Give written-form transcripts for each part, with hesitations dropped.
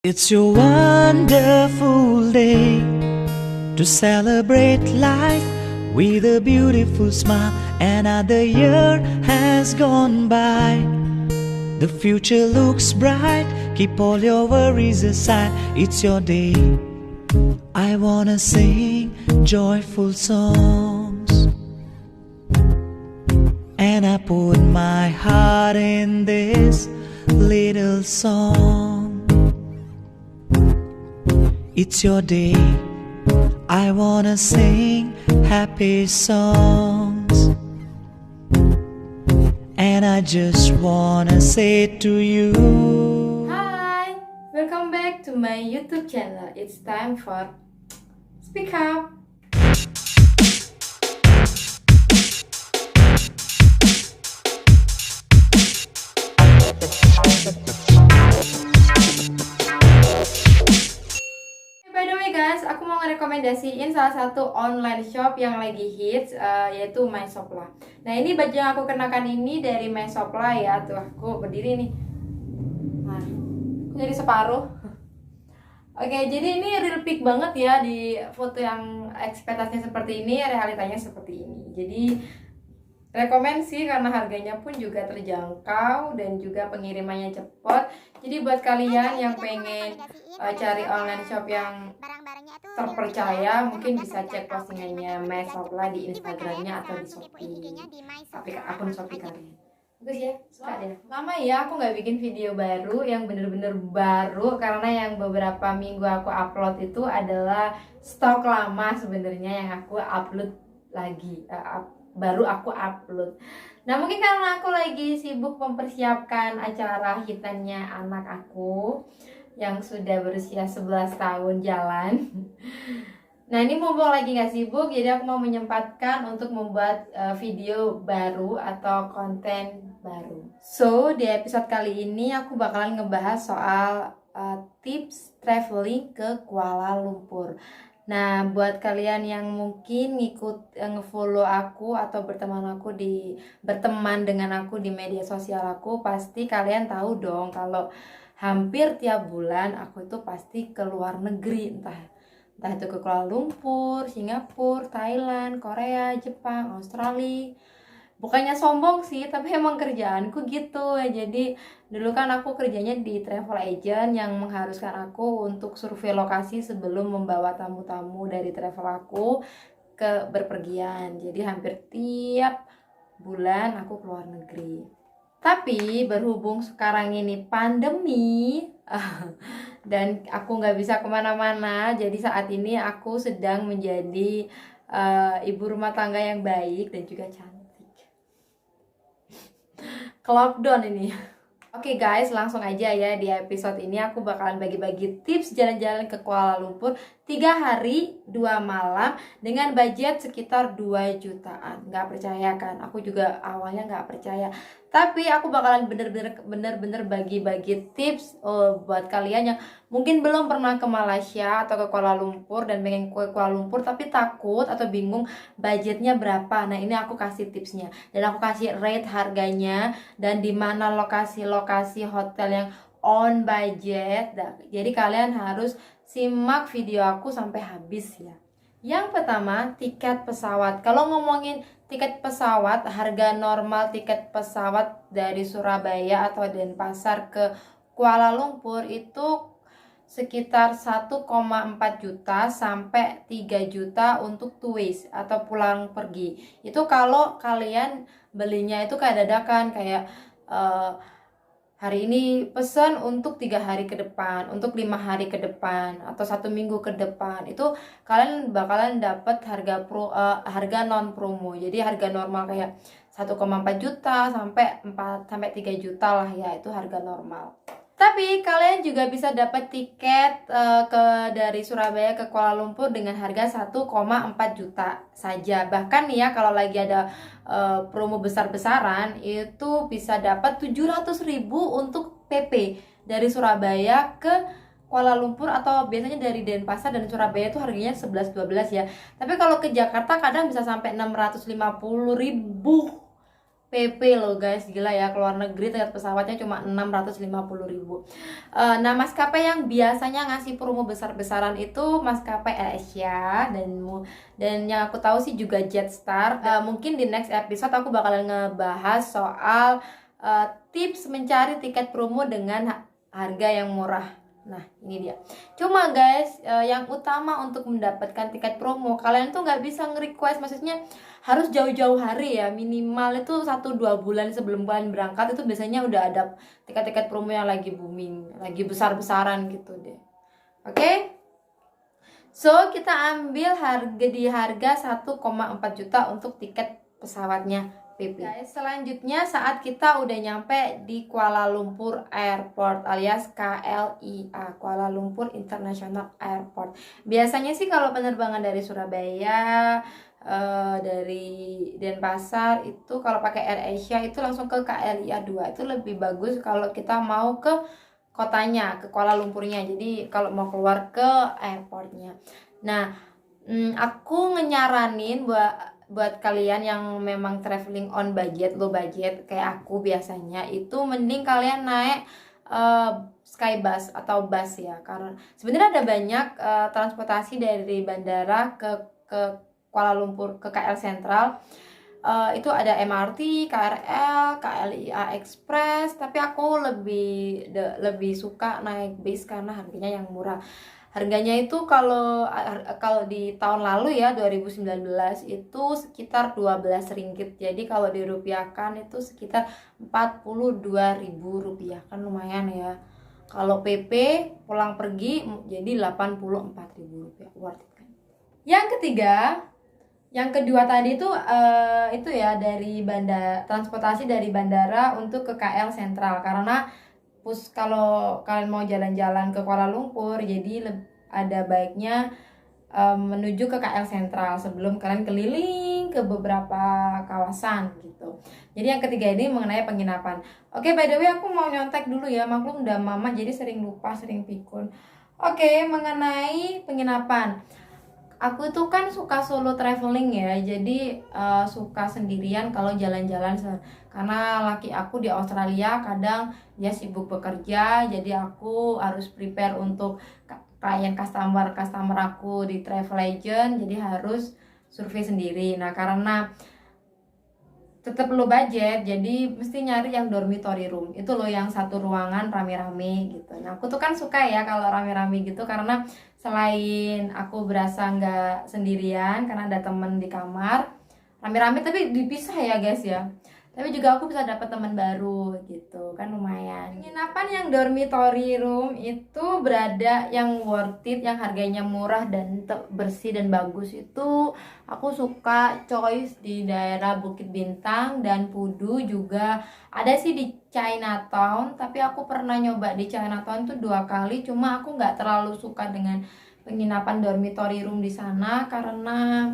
It's a wonderful day to celebrate life with a beautiful smile. Another year has gone by. The future looks bright. Keep all your worries aside. It's your day. I wanna sing joyful songs, and I put my heart in this little song. It's your day. I wanna sing happy songs, and I just wanna say to you, Hi, welcome back to my YouTube channel. It's time for Speak Up. By the way guys, aku mau ngerekomendasiin salah satu online shop yang lagi hits, yaitu MyShopla. Nah, ini baju yang aku kenakan ini dari MyShopla ya. Tuh, aku berdiri nih. Nah, aku jadi separuh. Oke, jadi ini real pic banget ya. Di foto yang ekspektasinya seperti ini, realitanya seperti ini. Jadi rekomen sih karena harganya pun juga terjangkau dan juga pengirimannya cepat. Jadi buat kalian yang pengen cari online shop yang terpercaya, mungkin bisa cek postingannya MyShopla di Instagramnya atau di Shopee, akun Shopee kalian. Bagus ya, suka deh. Lama ya aku nggak bikin video baru yang bener-bener baru, karena yang beberapa minggu aku upload itu adalah stok lama sebenarnya yang aku upload lagi, baru aku upload. Nah, mungkin karena aku lagi sibuk mempersiapkan acara hitannya anak aku yang sudah berusia 11 tahun jalan. Nah, ini mumpung lagi gak sibuk, jadi aku mau menyempatkan untuk membuat video baru atau konten baru. So, di episode kali ini aku bakalan ngebahas soal tips traveling ke Kuala Lumpur. Nah, buat kalian yang mungkin nge-follow aku atau berteman dengan aku di media sosial aku, pasti kalian tahu dong kalau hampir tiap bulan aku itu pasti ke luar negeri, entah itu ke Kuala Lumpur, Singapura, Thailand, Korea, Jepang, Australia. Bukannya sombong sih, tapi emang kerjaanku gitu. Jadi dulu kan aku kerjanya di travel agent yang mengharuskan aku untuk survei lokasi sebelum membawa tamu-tamu dari travel aku ke berpergian. Jadi hampir tiap bulan aku keluar negeri. Tapi berhubung sekarang ini pandemi dan aku nggak bisa kemana-mana, jadi saat ini aku sedang menjadi ibu rumah tangga yang baik dan juga cantik. Ke lockdown ini. Oke guys, langsung aja ya. Di episode ini aku bakalan bagi-bagi tips jalan-jalan ke Kuala Lumpur 3 hari 2 malam dengan budget sekitar 2 jutaan. Nggak percaya kan? Aku juga awalnya nggak percaya. Tapi aku bakalan bener-bener bagi-bagi tips buat kalian yang mungkin belum pernah ke Malaysia atau ke Kuala Lumpur dan pengen ke Kuala Lumpur tapi takut atau bingung budgetnya berapa. Nah, ini aku kasih tipsnya dan aku kasih rate harganya dan di mana lokasi hotel yang on budget. Jadi kalian harus simak video aku sampai habis ya. Yang pertama, tiket pesawat. Kalau ngomongin tiket pesawat, harga normal tiket pesawat dari Surabaya atau Denpasar ke Kuala Lumpur itu sekitar 1,4 juta sampai 3 juta untuk two ways atau pulang pergi. Itu kalau kalian belinya itu kayak dadakan, kayak hari ini pesan untuk 3 hari ke depan, untuk 5 hari ke depan, atau 1 minggu ke depan, itu kalian bakalan dapat harga non promo. Jadi harga normal kayak 1,4 juta sampai 3 juta lah ya, itu harga normal. Tapi kalian juga bisa dapat tiket dari Surabaya ke Kuala Lumpur dengan harga 1,4 juta saja. Bahkan nih ya, kalau lagi ada promo besar-besaran itu bisa dapat 700.000 untuk PP dari Surabaya ke Kuala Lumpur, atau biasanya dari Denpasar dan Surabaya itu harganya 11-12 ya. Tapi kalau ke Jakarta kadang bisa sampai 650.000 PP loh guys, gila ya, keluar negeri tiket pesawatnya cuma 650.000. Nah, maskapai yang biasanya ngasih promo besar-besaran itu maskapai AirAsia dan yang aku tahu sih juga Jetstar. Mungkin di next episode aku bakalan ngebahas soal tips mencari tiket promo dengan harga yang murah. Nah, ini dia. Cuma guys, yang utama untuk mendapatkan tiket promo, kalian tuh nggak bisa nge-request, maksudnya harus jauh-jauh hari ya, minimal itu 1-2 bulan sebelum kalian berangkat itu biasanya udah ada tiket-tiket promo yang lagi booming, lagi besar-besaran gitu deh. Oke? So, kita ambil harga 1,4 juta untuk tiket pesawatnya PP. Guys, selanjutnya saat kita udah nyampe di Kuala Lumpur Airport alias KLIA, Kuala Lumpur International Airport. Biasanya sih kalau penerbangan dari Surabaya, dari Denpasar itu kalau pakai AirAsia itu langsung ke KLIA 2. Itu lebih bagus kalau kita mau ke kotanya, ke Kuala Lumpurnya. Jadi kalau mau keluar ke airportnya. Nah, aku nyaranin buat kalian yang memang traveling on budget, low budget kayak aku biasanya, itu mending kalian naik skybus atau bus ya, karena sebenarnya ada banyak transportasi dari bandara ke Kuala Lumpur ke KL Sentral. Itu ada MRT, KRL, KLIA Express, tapi aku lebih suka naik bis karena harganya yang murah. Harganya itu kalau di tahun lalu ya 2019 itu sekitar 12 ringgit. Jadi kalau dirupiahkan itu sekitar 42.000 rupiah. Kan lumayan ya. Kalau PP pulang pergi jadi 84.000 rupiah. Worth it kan? Yang kedua tadi itu ya dari transportasi dari bandara untuk ke KL Sentral, karena kalau kalian mau jalan-jalan ke Kuala Lumpur, jadi ada baiknya menuju ke KL Sentral sebelum kalian keliling ke beberapa kawasan gitu. Jadi yang ketiga ini mengenai penginapan. Oke, by the way aku mau nyontek dulu ya, maklum udah mama jadi sering lupa, sering pikun. Oke, mengenai penginapan. Aku tuh kan suka solo traveling ya, jadi suka sendirian kalau jalan-jalan karena laki aku di Australia kadang dia sibuk bekerja, jadi aku harus prepare untuk klien customer aku di travel agent, jadi harus survei sendiri. Nah, karena tetap perlu budget, jadi mesti nyari yang dormitory room itu loh, yang satu ruangan rame-rame gitu. Nah, aku tuh kan suka ya kalau rame-rame gitu, karena selain aku berasa nggak sendirian karena ada temen di kamar rame-rame, tapi dipisah ya guys ya, tapi juga aku bisa dapat teman baru gitu kan, lumayan. Penginapan yang dormitory room itu berada yang worth it, yang harganya murah dan bersih dan bagus, itu aku suka choice di daerah Bukit Bintang dan Pudu, juga ada sih di Chinatown, tapi aku pernah nyoba di Chinatown tuh 2 kali, cuma aku nggak terlalu suka dengan penginapan dormitory room di sana karena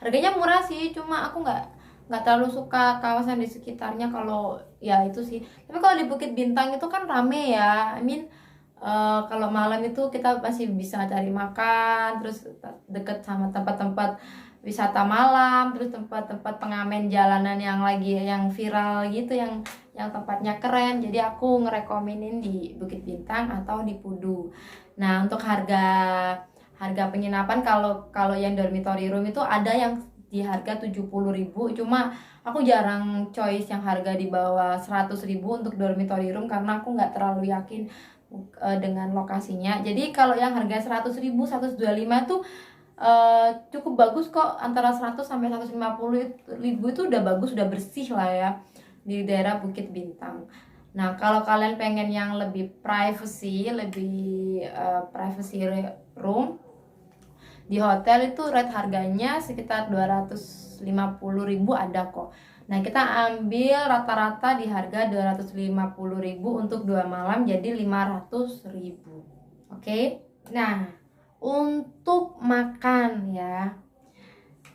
harganya murah sih, cuma aku nggak terlalu suka kawasan di sekitarnya. Kalau ya itu sih, tapi kalau di Bukit Bintang itu kan rame ya, kalau malam itu kita masih bisa cari makan, terus deket sama tempat-tempat wisata malam, terus tempat-tempat pengamen jalanan yang viral gitu, yang tempatnya keren. Jadi aku ngerekomenin di Bukit Bintang atau di Pudu. Nah, untuk harga penginapan, kalau yang dormitory room itu ada yang di harga 70.000, cuma aku jarang choice yang harga di bawah 100.000 untuk dormitory room karena aku nggak terlalu yakin dengan lokasinya. Jadi kalau yang harga 100.000, 125 tuh cukup bagus kok, antara 100 sampai 150.000 itu udah bagus, udah bersih lah ya di daerah Bukit Bintang. Nah, kalau kalian pengen yang lebih privacy room di hotel, itu rate harganya sekitar 250.000 ada kok. Nah, kita ambil rata-rata di harga 250.000 untuk 2 malam, jadi 500.000. Oke? Nah, untuk makan ya,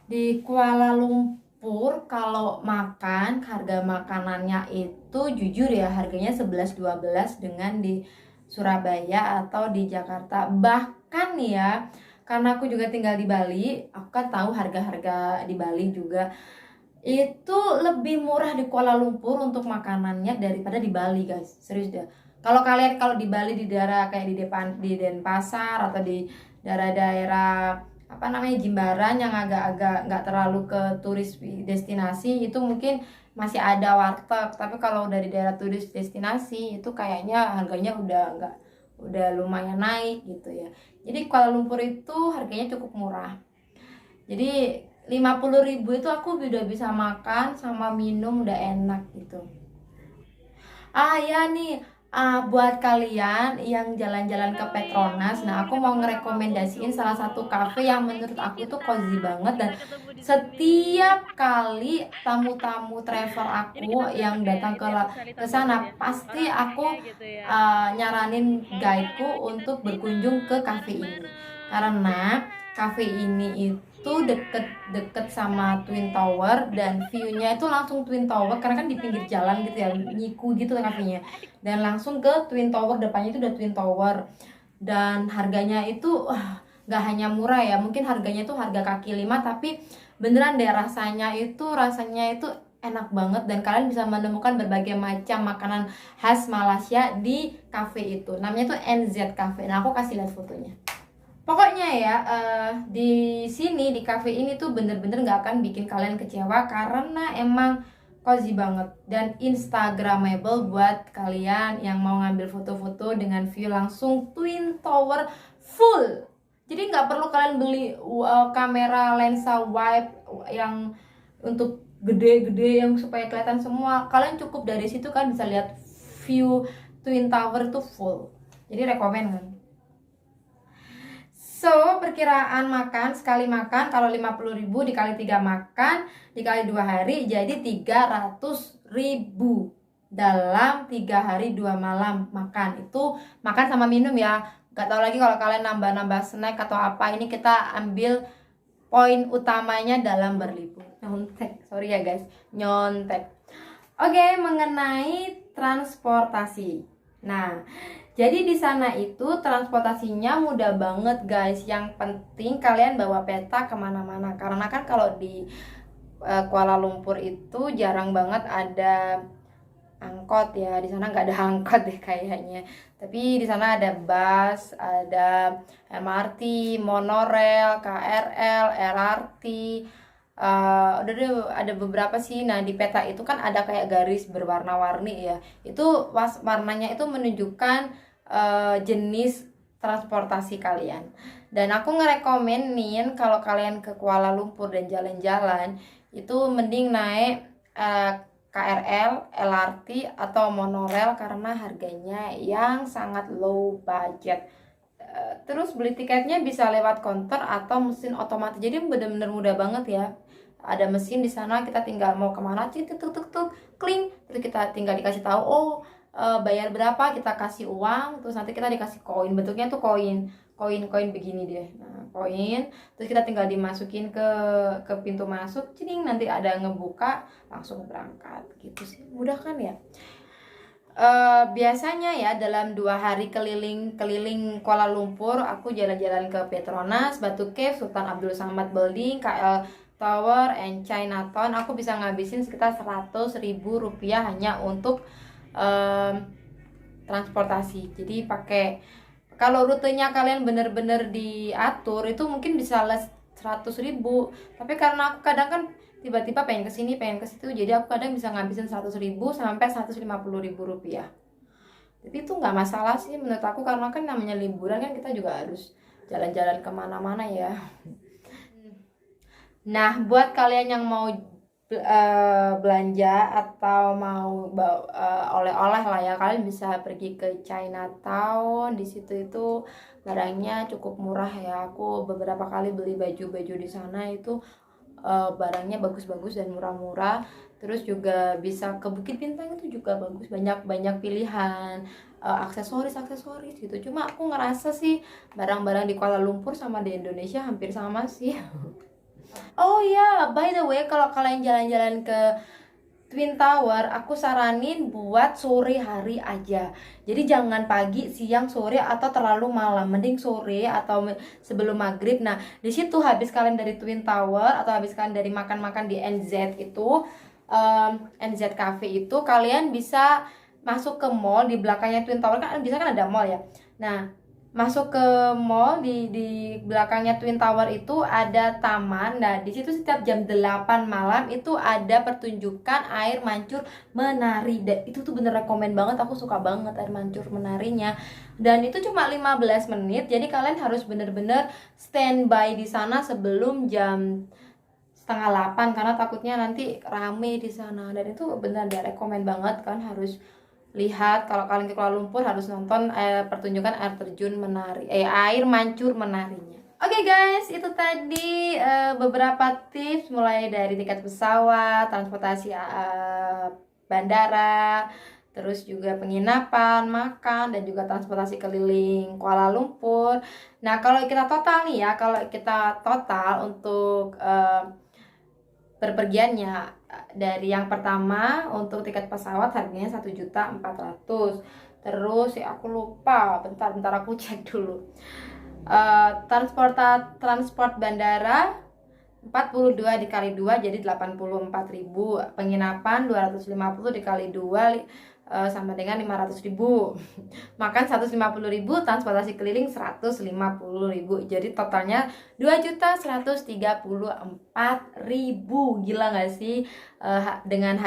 di Kuala Lumpur kalau makan, harga makanannya itu jujur ya harganya 11-12 dengan di Surabaya atau di Jakarta. Bahkan ya, karena aku juga tinggal di Bali, aku kan tahu harga-harga di Bali juga. itu lebih murah di Kuala Lumpur untuk makanannya daripada di Bali guys, serius deh. Kalau di Bali, di daerah kayak di Denpasar atau di daerah-daerah apa namanya Jimbaran yang agak-agak nggak terlalu ke turis destinasi, itu mungkin masih ada warteg. Tapi kalau dari daerah turis destinasi itu kayaknya harganya udah lumayan naik gitu ya. Jadi Kuala Lumpur itu harganya cukup murah. Jadi 50.000 itu aku udah bisa makan sama minum udah enak gitu. Ah ya nih, buat kalian yang jalan-jalan ke Petronas, nah aku mau ngerekomendasiin salah satu cafe yang menurut aku tuh cozy banget. Dan setiap kali tamu-tamu travel aku yang datang ke sana, pasti aku nyaranin guideku untuk berkunjung ke cafe ini. Karena cafe ini itu deket sama Twin Tower, dan view-nya itu langsung Twin Tower karena kan di pinggir jalan gitu ya, nyiku gitu kafenya. Dan langsung ke Twin Tower, depannya itu udah Twin Tower. Dan harganya itu nggak hanya murah ya, mungkin harganya tuh harga kaki lima, tapi beneran deh rasanya itu enak banget. Dan kalian bisa menemukan berbagai macam makanan khas Malaysia di cafe itu. Namanya tuh NZ Cafe. Nah, aku kasih lihat fotonya. Pokoknya ya, di sini di cafe ini tuh bener-bener nggak akan bikin kalian kecewa karena emang cozy banget dan instagramable buat kalian yang mau ngambil foto-foto dengan view langsung Twin Tower full. Jadi nggak perlu kalian beli kamera lensa wide yang untuk gede-gede yang supaya kelihatan semua. Kalian cukup dari situ kan bisa lihat view Twin Tower tuh full. Jadi rekomen kan. So, perkiraan makan, sekali makan kalau 50.000 dikali 3 makan, dikali 2 hari jadi 300.000 dalam 3 hari 2 malam makan. Itu makan sama minum ya. Gak tahu lagi kalau kalian nambah-nambah snack atau apa. Ini kita ambil poin utamanya dalam berlibur. Nyontek, sorry ya guys, nyontek. Oke, mengenai transportasi. Nah, jadi di sana itu transportasinya mudah banget guys. Yang penting kalian bawa peta kemana-mana. Karena kan kalau di Kuala Lumpur itu jarang banget ada angkot ya. Di sana nggak ada angkot deh kayaknya. Tapi di sana ada bus, ada MRT, monorail, KRL, LRT. Ada beberapa sih. Nah, di peta itu kan ada kayak garis berwarna-warni ya. Itu warnanya itu menunjukkan jenis transportasi kalian. Dan aku ngerekomenin kalau kalian ke Kuala Lumpur dan jalan-jalan itu mending naik KRL, LRT atau monorail karena harganya yang sangat low budget. Terus beli tiketnya bisa lewat konter atau mesin otomatis. Jadi bener-bener mudah banget ya. Ada mesin di sana, kita tinggal mau kemana, tuk kling, terus kita tinggal dikasih tahu, bayar berapa, kita kasih uang, terus nanti kita dikasih koin. Bentuknya tuh koin begini deh. Nah, koin, terus kita tinggal dimasukin ke pintu masuk, cing, nanti ada ngebuka, langsung berangkat gitu sih. Mudah kan ya? Biasanya ya dalam 2 hari keliling Kuala Lumpur, aku jalan-jalan ke Petronas, Batu Cave, Sultan Abdul Samad Building, KL Tower, and Chinatown. Aku bisa ngabisin sekitar 100.000 rupiah hanya untuk transportasi. Jadi kalau rutenya kalian bener-bener diatur itu mungkin bisa les 100.000. Tapi karena aku kadang kan tiba-tiba pengen kesini pengen ke situ, jadi aku kadang bisa ngabisin 100.000 sampai 150.000 rupiah. Tapi itu nggak masalah sih menurut aku, karena kan namanya liburan kan kita juga harus jalan-jalan kemana-mana ya. Nah, buat kalian yang mau belanja atau mau oleh-oleh lah ya, kalian bisa pergi ke Chinatown. Di situ itu barangnya cukup murah ya. Aku beberapa kali beli baju-baju di sana itu barangnya bagus-bagus dan murah-murah. Terus juga bisa ke Bukit Bintang, itu juga bagus, banyak pilihan aksesoris gitu. Cuma aku ngerasa sih barang-barang di Kuala Lumpur sama di Indonesia hampir sama sih. Oh ya, by the way, kalau kalian jalan-jalan ke Twin Tower aku saranin buat sore hari aja. Jadi jangan pagi, siang, sore atau terlalu malam. Mending sore atau sebelum maghrib. Nah, di situ habis kalian dari Twin Tower atau habis kalian dari makan-makan di NZ itu, NZ Cafe itu, kalian bisa masuk ke mall. Di belakangnya Twin Tower kan bisa kan ada mall ya. Nah, masuk ke mall, di belakangnya Twin Tower itu ada taman. Nah, di situ setiap jam 8 malam itu ada pertunjukan air mancur menari. Dan itu tuh bener rekomen banget, aku suka banget air mancur menarinya. Dan itu cuma 15 menit. Jadi kalian harus bener-bener standby di sana sebelum jam setengah 8 karena takutnya nanti rame di sana. Dan itu bener rekomen banget, kan harus lihat. Kalau kalian ke Kuala Lumpur harus nonton pertunjukan air terjun menari, air mancur menarinya. Oke guys, itu tadi beberapa tips mulai dari tiket pesawat, transportasi bandara, terus juga penginapan, makan, dan juga transportasi keliling Kuala Lumpur. Nah, kalau kita total nih ya, kalau kita total untuk berpergiannya, dari yang pertama untuk tiket pesawat harganya 1.400.000. Terus ya aku lupa, bentar aku cek dulu. Transport bandara 42 dikali 2 jadi 84.000. Penginapan 250 dikali 2 sama dengan 500.000. Makan 150.000, transportasi keliling 150.000. Jadi totalnya 2.134.000. Gila gak sih? Dengan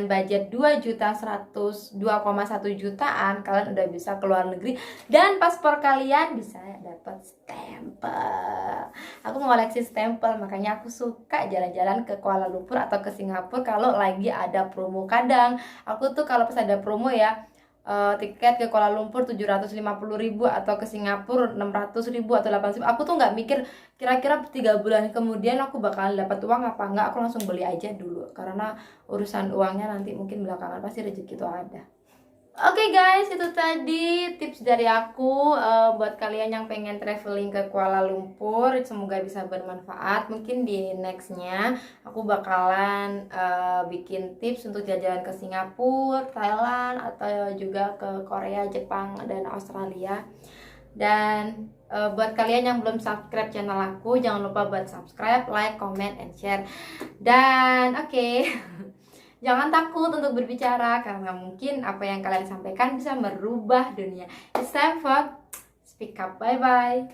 budget 2.100.000, 2,1 jutaan kalian udah bisa keluar negeri dan paspor kalian bisa dapat stempel. Aku mengoleksi stempel, makanya aku suka jalan-jalan ke Kuala Lumpur atau ke Singapura kalau lagi ada promo. Kadang aku tuh kalau pas ada promo ya, tiket ke Kuala Lumpur 750.000 atau ke Singapura 600.000 atau 800.000, aku tuh nggak mikir kira-kira 3 bulan kemudian aku bakalan dapat uang apa enggak. Aku langsung beli aja dulu karena urusan uangnya nanti mungkin belakangan, pasti rezeki itu ada. Oke guys, itu tadi tips dari aku buat kalian yang pengen traveling ke Kuala Lumpur. Semoga bisa bermanfaat. Mungkin di nextnya aku bakalan bikin tips untuk jalan-jalan ke Singapura, Thailand, atau juga ke Korea, Jepang, dan Australia. Dan buat kalian yang belum subscribe channel aku, jangan lupa buat subscribe, like, comment, and share. Dan oke. Jangan takut untuk berbicara karena mungkin apa yang kalian sampaikan bisa merubah dunia. It's time for speak up. Bye bye.